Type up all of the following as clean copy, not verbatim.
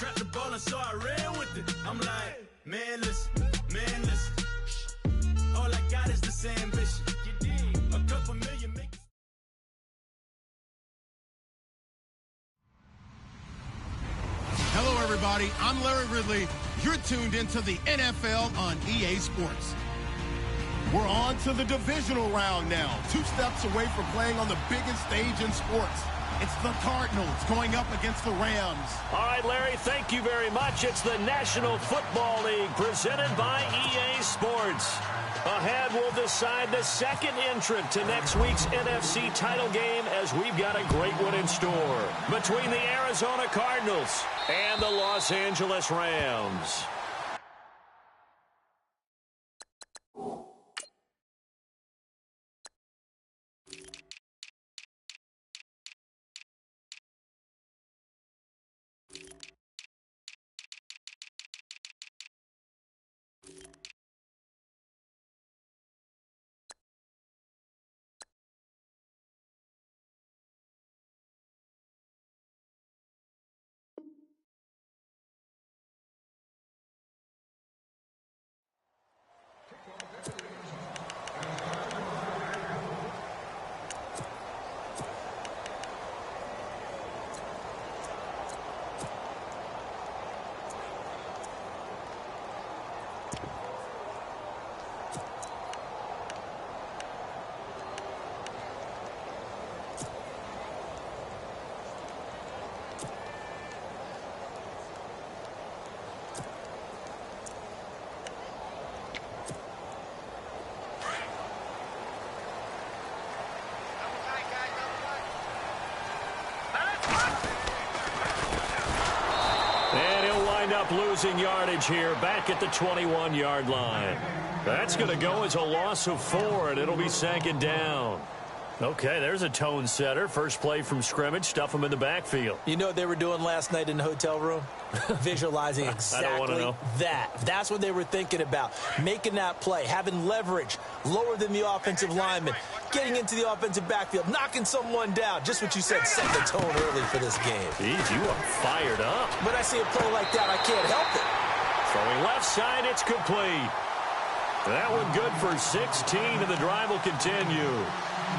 Trapped the ball and so I ran with it. I'm like, man, listen. All I got is this ambition. A couple million make. Hello, everybody. I'm Larry Ridley. You're tuned into the NFL on EA Sports. We're on to the divisional round now. 2 steps away from playing on the biggest stage in sports. It's the Cardinals going up against the Rams. All right, Larry, thank you very much. It's the National Football League presented by EA Sports. Ahead, we'll decide the second entrant to next week's NFC title game as we've got a great one in store between the Arizona Cardinals and the Los Angeles Rams. Up losing yardage here back at the 21-yard line. That's going to go as a loss of 4, and it'll be 2nd down. Okay, there's a tone setter. First play from scrimmage, stuff them in the backfield. You know what they were doing last night in the hotel room? Visualizing exactly that. That's what they were thinking about. Making that play, having leverage, lower than the offensive lineman, getting into the offensive backfield, knocking someone down. Just what you said, set the tone early for this game. Jeez, you are fired up. When I see a play like that, I can't help it. Throwing left side, it's complete. That one good for 16, and the drive will continue.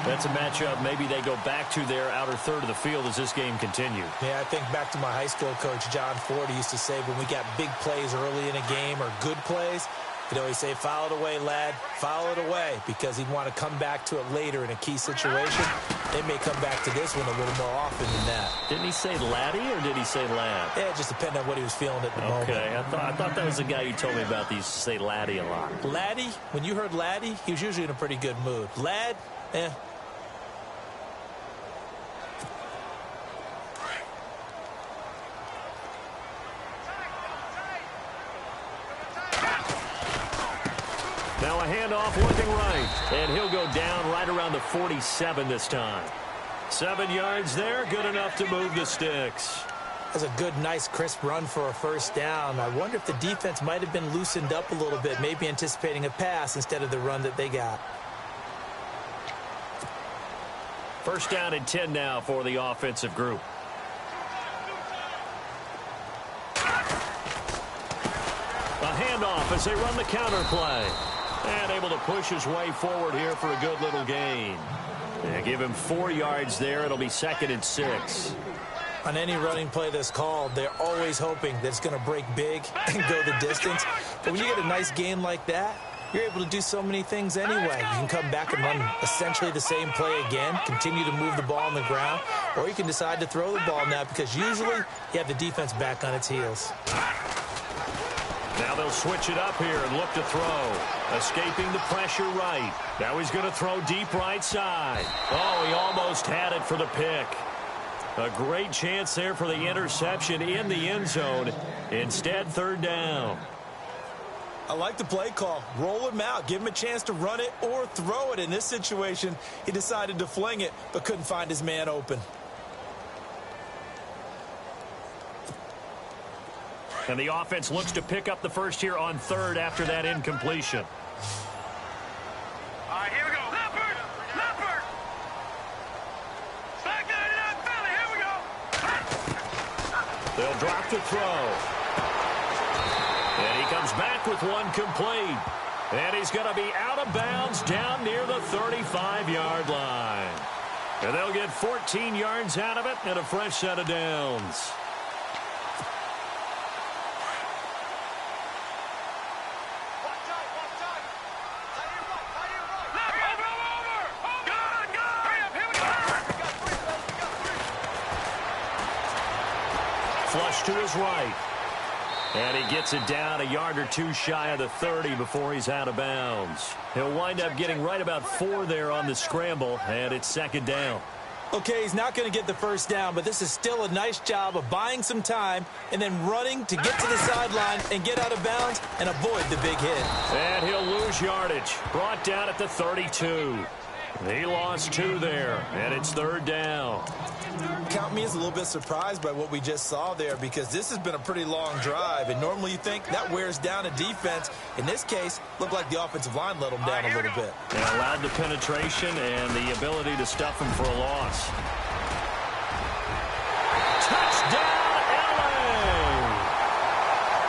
That's a matchup. Maybe they go back to their outer third of the field as this game continues. Yeah, I think back to my high school coach, John Ford, he used to say when we got big plays early in a game or good plays, he'd always say, foul it away, lad, foul it away, because he'd want to come back to it later in a key situation. They may come back to this one a little more often than that. Didn't he say laddie or did he say lad? Yeah, it just depended on what he was feeling at the moment. Okay, I thought that was the guy you told me about. He used to say laddie a lot. Laddie, when you heard laddie, he was usually in a pretty good mood. Lad, eh. Now a handoff looking right, and he'll go down right around the 47 this time. 7 yards there, good enough to move the sticks. That's a good, nice, crisp run for a first down. I wonder if the defense might have been loosened up a little bit, maybe anticipating a pass instead of the run that they got. First down and 10 now for the offensive group. A handoff as they run the counter play. And able to push his way forward here for a good little gain. They give him 4 yards there. It'll be 2nd and 6. On any running play that's called, they're always hoping that it's going to break big and go the distance. But when you get a nice gain like that, you're able to do so many things anyway. You can come back and run essentially the same play again, continue to move the ball on the ground, or you can decide to throw the ball now because usually you have the defense back on its heels. Now they'll switch it up here and look to throw. Escaping the pressure right. Now he's going to throw deep right side. Oh, he almost had it for the pick. A great chance there for the interception in the end zone. Instead, 3rd down. I like the play call. Roll him out. Give him a chance to run it or throw it. In this situation, he decided to fling it, but couldn't find his man open. And the offense looks to pick up the first here on 3rd after that incompletion. All right, here we go. Leopard! Leopard! Back 99 Philly, here we go! They'll drop the throw. And he comes back with one complete. And he's going to be out of bounds down near the 35-yard line. And they'll get 14 yards out of it and a fresh set of downs. Flush to his right. And he gets it down a yard or two shy of the 30 before he's out of bounds. He'll wind up getting right about 4 there on the scramble, and it's second down. Okay, he's not going to get the first down, but this is still a nice job of buying some time and then running to get to the sideline and get out of bounds and avoid the big hit. And he'll lose yardage. Brought down at the 32. He lost 2 there, and it's third down. Count me as a little bit surprised by what we just saw there, because this has been a pretty long drive, and normally you think that wears down a defense. In this case, looked like the offensive line let them down a little bit. And allowed the penetration and the ability to stuff him for a loss. Touchdown, LA!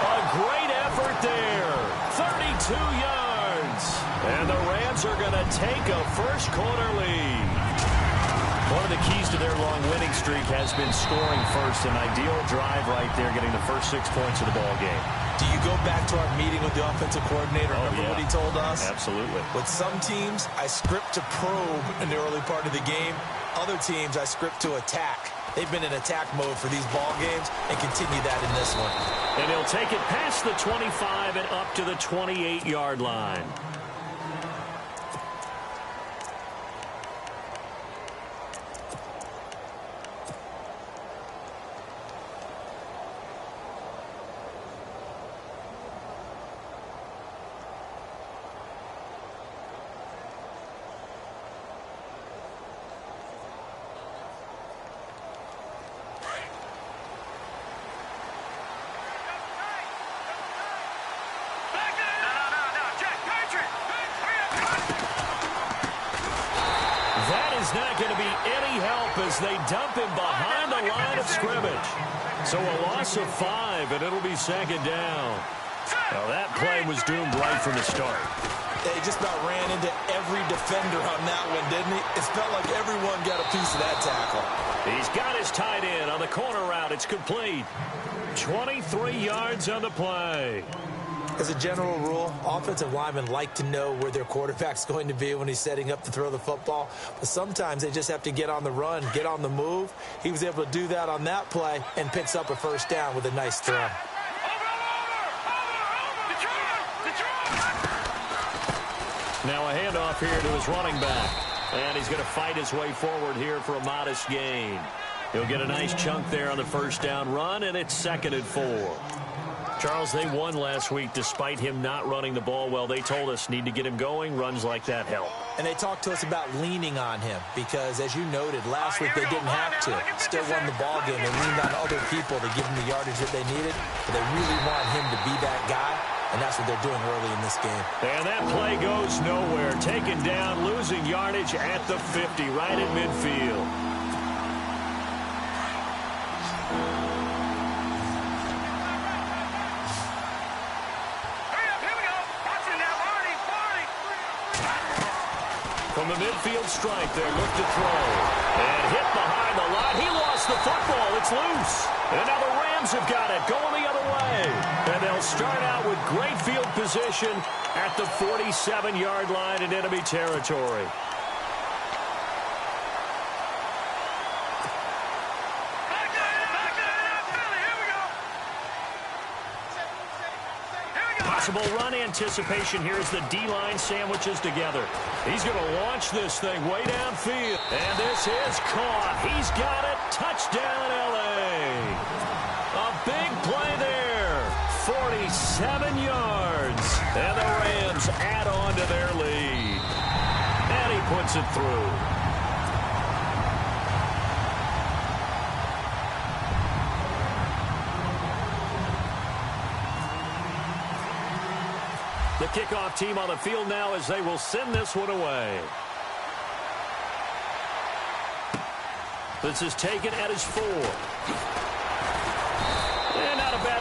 A great effort there. 32 yards. And the Rams are going to take a first-quarter lead. One of the keys to their long winning streak has been scoring first. An ideal drive right there, getting the first 6 points of the ball game. Do you go back to our meeting with the offensive coordinator? Remember what he told us? Absolutely. With some teams, I script to probe in the early part of the game. Other teams, I script to attack. They've been in attack mode for these ball games and continue that in this one. And he'll take it past the 25 and up to the 28-yard line. Not going to be any help as they dump him behind the line of scrimmage. So a loss of 5, and it'll be second down. Well, that play was doomed right from the start. They just about ran into every defender on that one, didn't he? It felt like everyone got a piece of that tackle. He's got his tight end on the corner route. It's complete. 23 yards on the play. As a general rule, offensive linemen like to know where their quarterback's going to be when he's setting up to throw the football. But sometimes they just have to get on the run, get on the move. He was able to do that on that play and picks up a first down with a nice throw. Now a handoff here to his running back. And he's going to fight his way forward here for a modest gain. He'll get a nice chunk there on the first down run, and it's 2nd and 4. Charles, they won last week despite him not running the ball well. They told us need to get him going. Runs like that help. And they talked to us about leaning on him because, as you noted, last week they didn't have to. Still won the ball game. They leaned on other people to give him the yardage that they needed. But they really want him to be that guy, and that's what they're doing early in this game. And that play goes nowhere. Taken down, losing yardage at the 50, right in midfield. From the midfield stripe, they look to throw. And hit behind the line. He lost the football. It's loose. And now the Rams have got it, going the other way. And they'll start out with great field position at the 47-yard line in enemy territory. Possible run anticipation here as the D-line sandwiches together. He's going to launch this thing way downfield. And this is caught. He's got it. Touchdown, L.A. A big play there. 47 yards. And the Rams add on to their lead. And he puts it through. The kickoff team on the field now as they will send this one away. This is taken at his 4.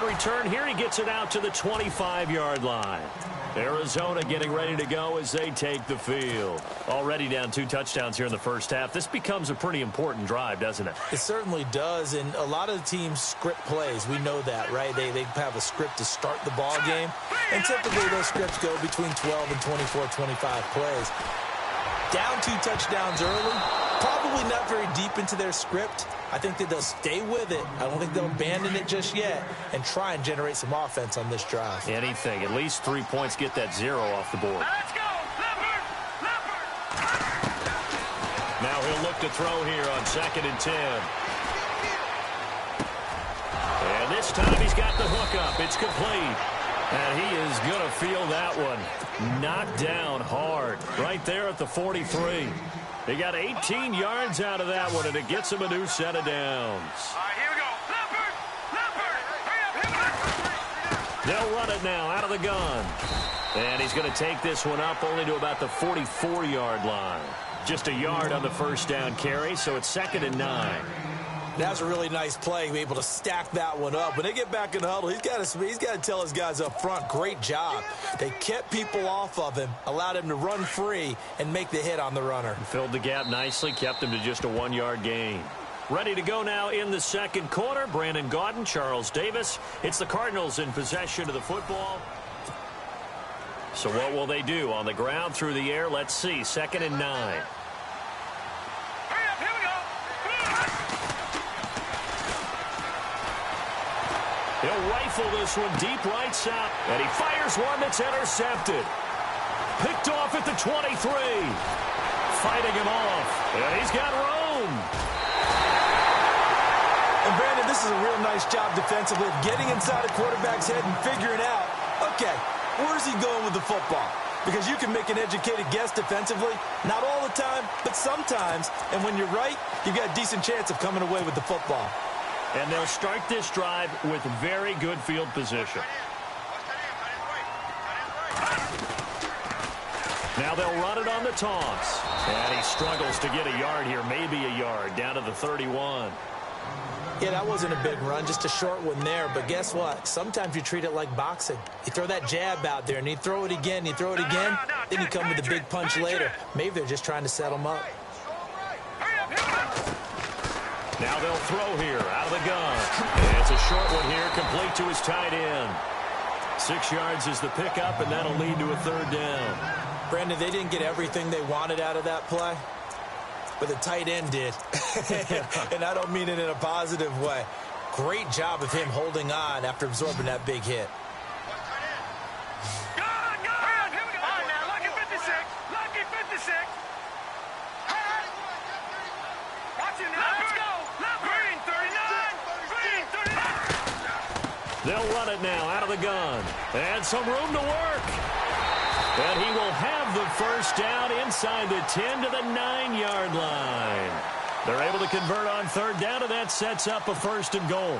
return here. He gets it out to the 25-yard line. Arizona getting ready to go as they take the field. Already down 2 touchdowns here in the first half. This becomes a pretty important drive, doesn't it? It certainly does, and a lot of the teams script plays. We know that, right? They have a script to start the ball game, and typically those scripts go between 12 and 24, 25 plays. Down 2 touchdowns early, probably not very deep into their script. I think that they'll stay with it. I don't think they'll abandon it just yet and try and generate some offense on this drive. Anything. At least 3 points, get that 0 off the board. Let's go! Leopard! Now he'll look to throw here on 2nd and 10. And this time he's got the hook up. It's complete. And he is going to feel that one. Knocked down hard right there at the 43. He got 18 yards out of that one, and it gets him a new set of downs. All right, here we go. Leopard! Leopard! Hurry up! They'll run it now out of the gun. And he's going to take this one up only to about the 44-yard line. Just a yard on the first down carry, so it's 2nd and 9. That's a really nice play, be able to stack that one up. When they get back in the huddle, he's got to tell his guys up front, great job. They kept people off of him, allowed him to run free, and make the hit on the runner. Filled the gap nicely, kept him to just a 1-yard gain. Ready to go now in the second quarter. Brandon Gaudin, Charles Davis. It's the Cardinals in possession of the football. So what will they do? On the ground, through the air, let's see. 2nd and 9. Hurry up! Here we go! He'll rifle this one deep right side, and he fires one that's intercepted. Picked off at the 23. Fighting him off, and he's got room. And Brandon, this is a real nice job defensively of getting inside a quarterback's head and figuring out, okay, where's he going with the football? Because you can make an educated guess defensively, not all the time, but sometimes. And when you're right, you've got a decent chance of coming away with the football. And they'll start this drive with very good field position. Now they'll run it on the toss. And he struggles to get a yard here, maybe a yard, down to the 31. Yeah, that wasn't a big run, just a short one there. But guess what? Sometimes you treat it like boxing. You throw that jab out there, and you throw it again, you throw it again, then you come with a big punch later. Maybe they're just trying to set them up. Now they'll throw here out of the gun. And it's a short one here, complete to his tight end. 6 yards is the pickup, and that'll lead to a 3rd down. Brandon, they didn't get everything they wanted out of that play, but the tight end did. And I don't mean it in a positive way. Great job of him holding on after absorbing that big hit. Gone! Gone! Here we go! All right, now, lucky 56. Lucky 56. Watch it now. Let's go! Green 39. Green 39. They'll run it now out of the gun. And some room to work. And he will have the first down inside the 10 to the 9-yard line. They're able to convert on 3rd down, and that sets up a 1st and goal.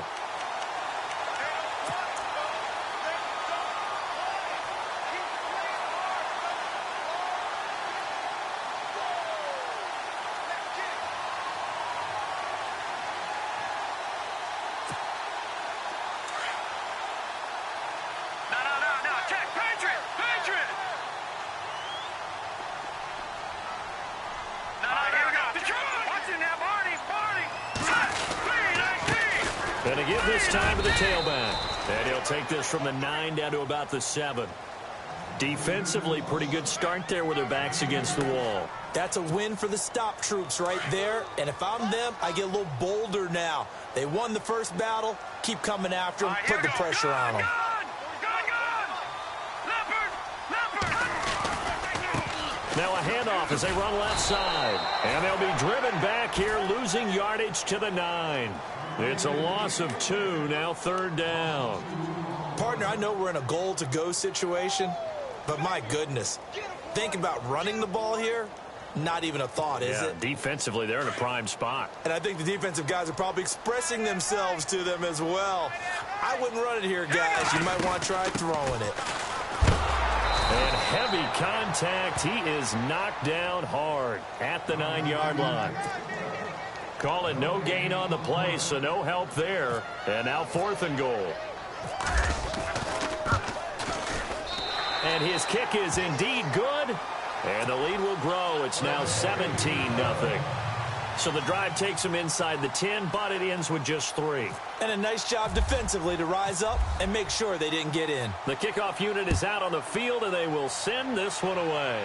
And to give this time to the tailback. And he'll take this from the 9 down to about the 7. Defensively, pretty good start there with their backs against the wall. That's a win for the stop troops right there. And if I'm them, I get a little bolder now. They won the first battle. Keep coming after them. Put the pressure on them. Now a handoff as they run left side. And they'll be driven back here, losing yardage to the 9. It's a loss of 2, now 3rd down. Partner, I know we're in a goal-to-go situation, but my goodness, think about running the ball here, not even a thought, is it? Defensively, they're in a prime spot. And I think the defensive guys are probably expressing themselves to them as well. I wouldn't run it here, guys. You might want to try throwing it. And heavy contact. He is knocked down hard at the 9-yard line. Call it no gain on the play, so no help there. And now 4th and goal. And his kick is indeed good. And the lead will grow. It's now 17-0. So the drive takes him inside the 10, but it ends with just 3. And a nice job defensively to rise up and make sure they didn't get in. The kickoff unit is out on the field, and they will send this one away.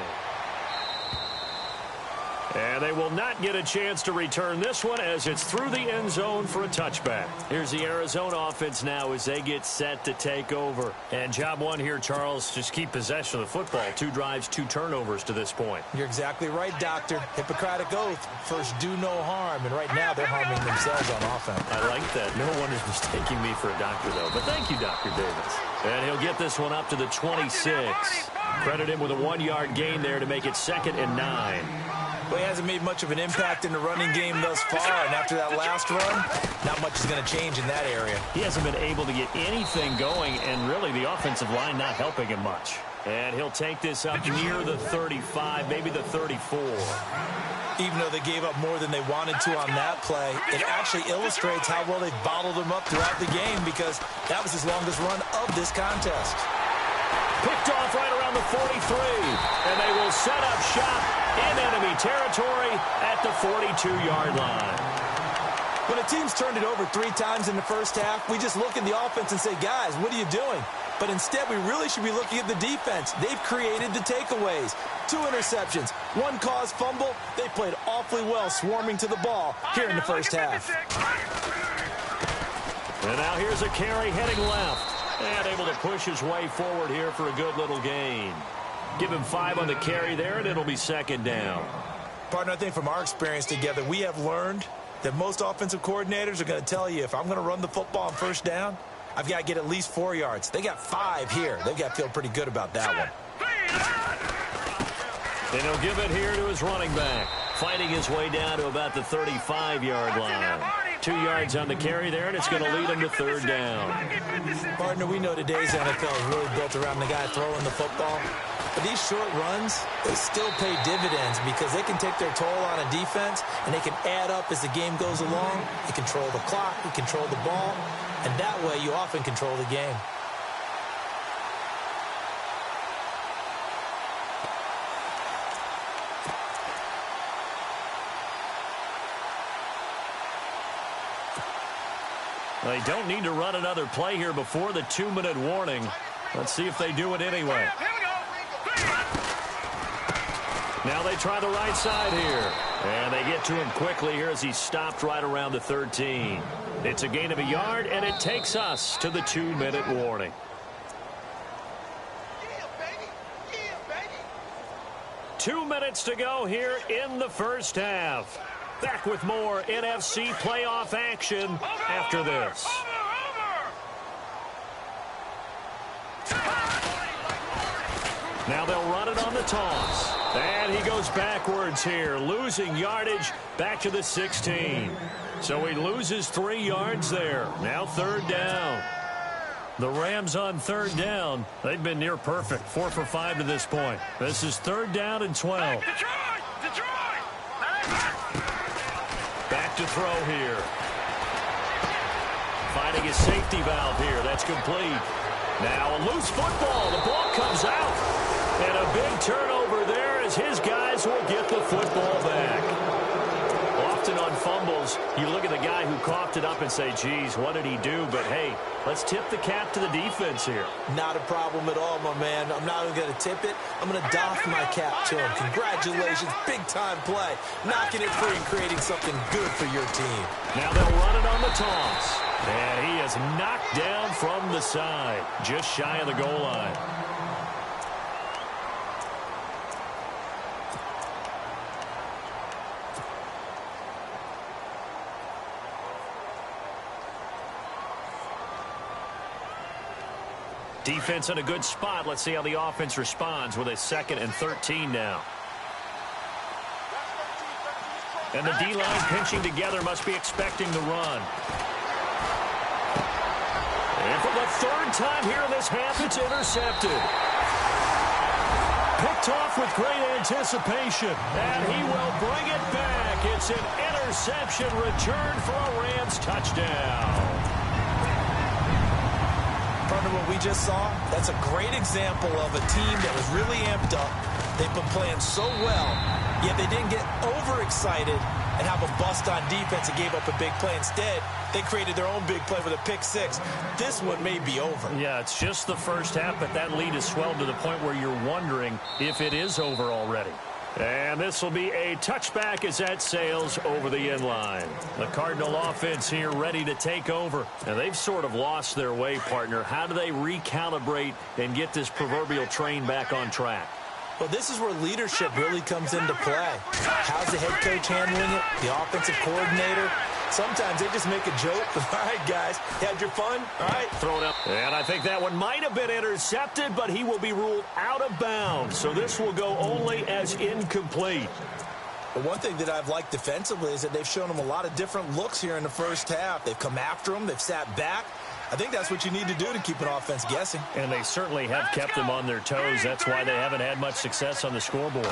And they will not get a chance to return this one as it's through the end zone for a touchback. Here's the Arizona offense now as they get set to take over. And job one here, Charles, just keep possession of the football. 2 drives, 2 turnovers to this point. You're exactly right, Doctor. Hippocratic oath. First, do no harm. And right now, they're harming themselves on offense. I like that. No one is mistaking me for a doctor, though. But thank you, Dr. Davis. And he'll get this one up to the 26. Credit him with a 1-yard gain there to make it 2nd and 9. Well, he hasn't made much of an impact in the running game thus far, and after that last run, not much is going to change in that area. He hasn't been able to get anything going, and really the offensive line not helping him much. And he'll take this up near the 35, maybe the 34. Even though they gave up more than they wanted to on that play, it actually illustrates how well they've bottled him up throughout the game because that was his longest run of this contest. Picked off right around the 43, and they will set up shop in enemy territory at the 42-yard line. When a team's turned it over 3 times in the first half, we just look at the offense and say, guys, what are you doing? But instead, we really should be looking at the defense. They've created the takeaways. 2 interceptions, 1 caused fumble. They played awfully well swarming to the ball here in the first half. And now here's a carry heading left. And able to push his way forward here for a good little gain. Give him 5 on the carry there, and it'll be 2nd down. Partner, I think from our experience together, we have learned that most offensive coordinators are going to tell you, if I'm going to run the football on 1st down, I've got to get at least 4 yards. They got 5 here. They've got to feel pretty good about that one. And he'll give it here to his running back, fighting his way down to about the 35-yard line. 2 yards on the carry there, and it's going to lead him to 3rd down. Partner, we know today's NFL is really built around the guy throwing the football. But these short runs, they still pay dividends because they can take their toll on a defense, and they can add up as the game goes along. You control the clock, you control the ball, and that way you often control the game. They don't need to run another play here before the 2-minute warning. Let's see if they do it anyway. Now they try the right side here. And they get to him quickly here as he's stopped right around the 13. It's a gain of a yard, and it takes us to the 2-minute warning. 2 minutes to go here in the first half. Back with more NFC playoff action after this. Now they'll run it on the toss. And he goes backwards here, losing yardage back to the 16. So he loses 3 yards there. Now 3rd down. The Rams on 3rd down. They've been near perfect. 4 for 5 to this point. This is 3rd down and 12. Back to throw here. Finding his safety valve here. That's complete. Now a loose football. The ball comes out. And a big turnover there as his guys will get the football back. Often on fumbles, you look at the guy who coughed it up and say, geez, what did he do? But, hey, let's tip the cap to the defense here. Not a problem at all, my man. I'm not even going to tip it. I'm going to doff my cap to him. Congratulations. Big-time play. Knocking it free and creating something good for your team. Now they'll run it on the toss. And he is knocked down from the side, just shy of the goal line. Defense in a good spot. Let's see how the offense responds with a 2nd and 13 now. And the D-line pinching together, must be expecting the run. And for the 3rd time here in this half, it's intercepted. Picked off with great anticipation. And he will bring it back. It's an interception return for a Rams touchdown. Partner, what we just saw, that's a great example of a team that was really amped up. They've been playing so well, yet they didn't get overexcited and have a bust on defense and gave up a big play. Instead, they created their own big play with a pick six. This one may be over. Yeah, it's just the first half, but that lead has swelled to the point where you're wondering if it is over already. And this will be a touchback as that sails over the end line. The Cardinal offense here ready to take over. And they've sort of lost their way, partner. How do they recalibrate and get this proverbial train back on track? Well, this is where leadership really comes into play. How's the head coach handling it? The offensive coordinator? Sometimes they just make a joke. All right, guys, had your fun? All right, throw it up. And I think that one might have been intercepted, but he will be ruled out of bounds. So this will go only as incomplete. But one thing that I've liked defensively is that they've shown them a lot of different looks here in the first half. They've come after them. They've sat back. I think that's what you need to do to keep an offense guessing. And they certainly have kept them on their toes. That's why they haven't had much success on the scoreboard.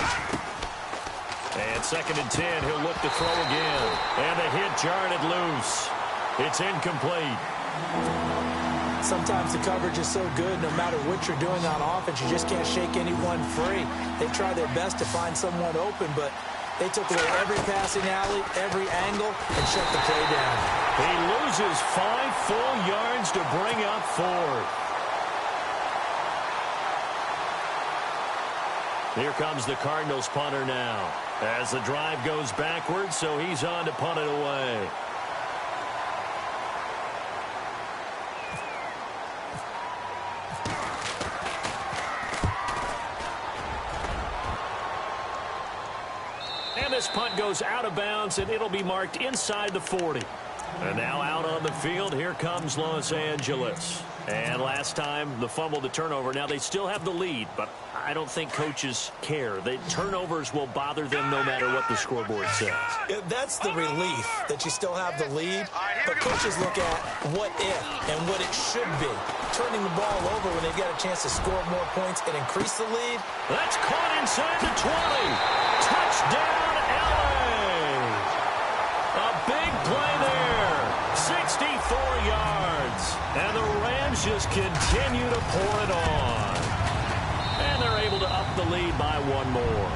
And 2nd and 10, he'll look to throw again. And the hit jarred it loose. It's incomplete. Sometimes the coverage is so good, no matter what you're doing on offense, you just can't shake anyone free. They try their best to find someone open, but they took away every passing alley, every angle, and shut the play down. He loses 5 full yards to bring up 4th. Here comes the Cardinals punter now. As the drive goes backwards, so he's on to punt it away. And this punt goes out of bounds, and it'll be marked inside the 40. And now out on the field, here comes Los Angeles. And last time, the fumble, the turnover. Now, they still have the lead, but I don't think coaches care. The turnovers will bother them no matter what the scoreboard says. Yeah, that's the relief, that you still have the lead. But coaches look at what if and what it should be. Turning the ball over when they get a chance to score more points and increase the lead. That's caught inside the 20. Touchdown, LA. A big play there. 64 yards. And the Rams just continue to pour it on. And they're able to up the lead by 1 more.